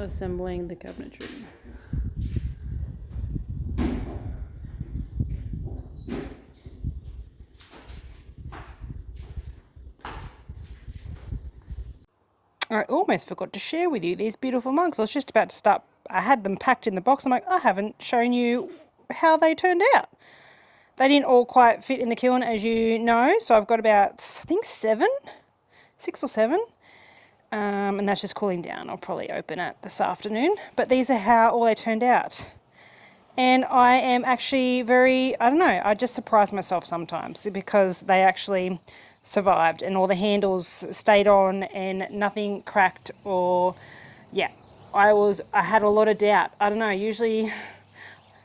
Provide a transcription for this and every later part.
assembling the cabinetry. I almost forgot to share with you these beautiful mugs. I was just about to start. I had them packed in the box. I'm like, I haven't shown you how they turned out. They didn't all quite fit in the kiln, as you know. So I've got about, I think 6 or 7. And that's just cooling down. I'll probably open it this afternoon. But these are how all they turned out. And I am actually very, I don't know, I just surprise myself sometimes because they actually survived and all the handles stayed on and nothing cracked or, yeah, I had a lot of doubt. I don't know, usually,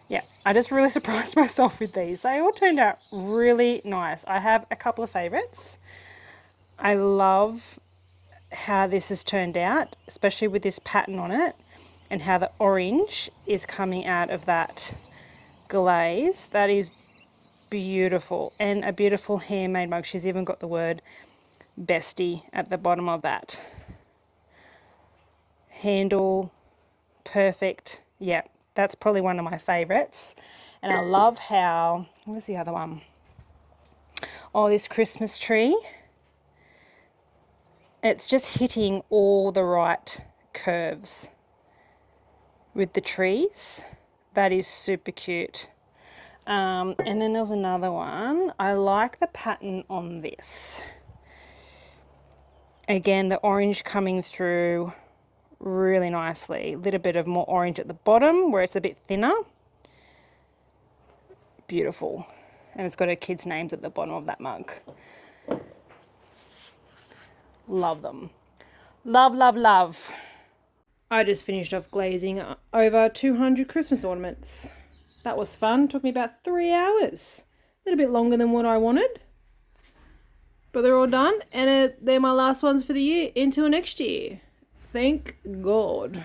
yeah, I just really surprised myself with these. They all turned out really nice. I have a couple of favorites. I love how this has turned out, especially with this pattern on it and how the orange is coming out of that glaze. That is beautiful, and a beautiful handmade mug. She's even got the word bestie at the bottom of that. Handle, perfect. Yeah, that's probably one of my favorites. And I love how, where's the other one? Oh, this Christmas tree. It's just hitting all the right curves with the trees. That is super cute. And then there was another one. I like the pattern on this. Again, the orange coming through really nicely. A little bit of more orange at the bottom where it's a bit thinner. Beautiful. And it's got her kids' names at the bottom of that mug. Love them. Love, love, love. I just finished off glazing over 200 Christmas ornaments. That was fun. Took me about 3 hours. A little bit longer than what I wanted. But they're all done. And they're my last ones for the year until next year. Thank God.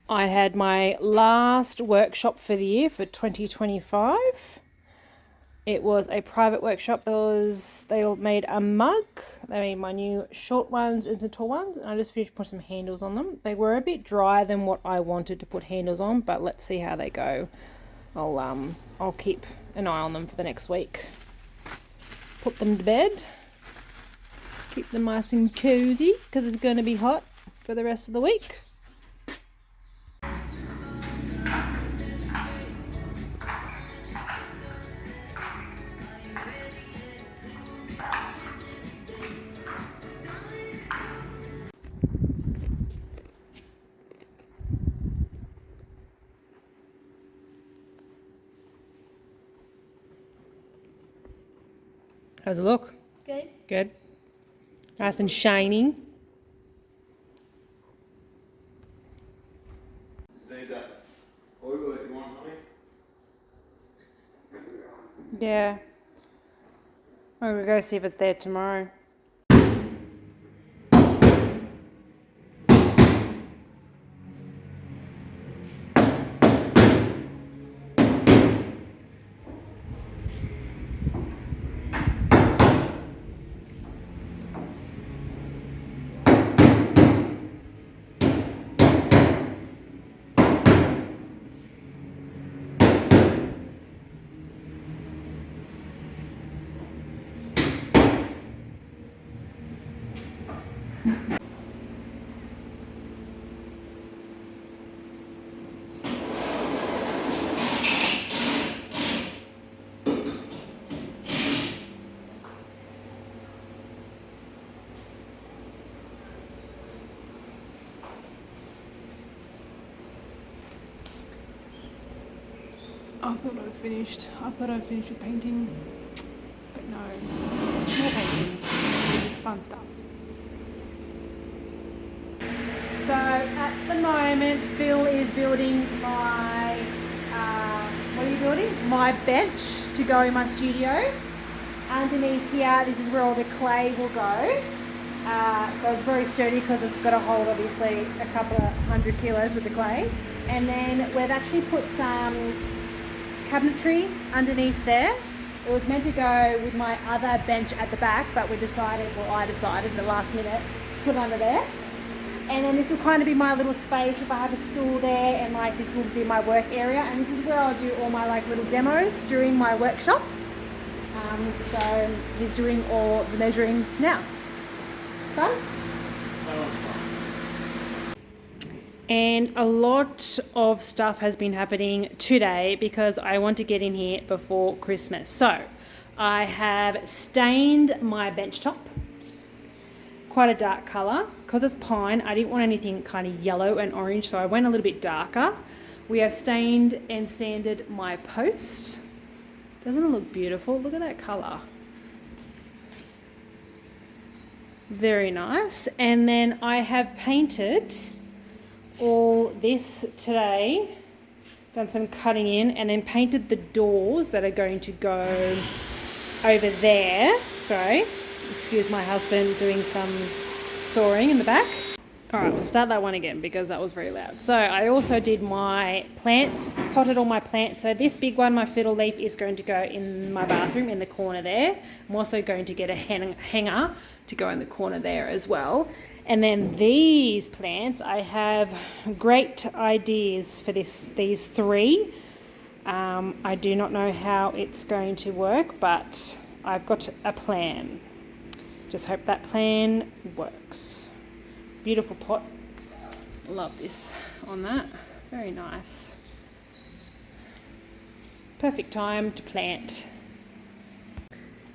I had my last workshop for the year for 2025. It was a private workshop. They all made a mug. They made my new short ones into tall ones. And I just finished putting some handles on them. They were a bit drier than what I wanted to put handles on, but let's see how they go. I'll keep an eye on them for the next week. Put them to bed. Keep them nice and cozy because it's going to be hot for the rest of the week. How's it look? Good. Good. Nice and shiny. Need that oil that you want, honey? Yeah. I'm gonna go see if it's there tomorrow. I thought I'd finished with painting, but no, more painting. It's fun stuff. So at the moment, Phil is building my, what are you building? My bench to go in my studio. Underneath here, this is where all the clay will go. So it's very sturdy because it's got to hold obviously a couple of 100 kilos with the clay. And then we've actually put some cabinetry underneath there. It was meant to go with my other bench at the back, but I decided at the last minute to put it under there. And then this will kind of be my little space if I have a stool there, and like this will be my work area, and this is where I'll do all my like little demos during my workshops. So he's doing all the measuring now. Fun? So much fun. And a lot of stuff has been happening today because I want to get in here before Christmas. So I have stained my bench top, quite a dark colour. Because it's pine, I didn't want anything kind of yellow and orange, so I went a little bit darker. We have stained and sanded my post. Doesn't it look beautiful? Look at that colour. Very nice. And then I have painted all this today, done some cutting in, and then painted the doors that are going to go over there. Sorry, excuse my husband doing some sawing in the back. All right, we'll start that one again because that was very loud. So I also did my plants, potted all my plants. So this big one, my fiddle leaf, is going to go in my bathroom in the corner there. I'm also going to get a hanger to go in the corner there as well. And then these plants, I have great ideas for these three. I do not know how it's going to work, but I've got a plan. Just hope that plan works. Beautiful pot. Love this on that. Very nice. Perfect time to plant.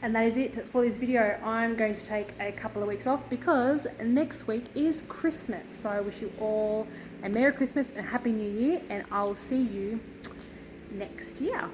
And that is it for this video. I'm going to take a couple of weeks off because next week is Christmas. So I wish you all a Merry Christmas and Happy New Year, and I'll see you next year.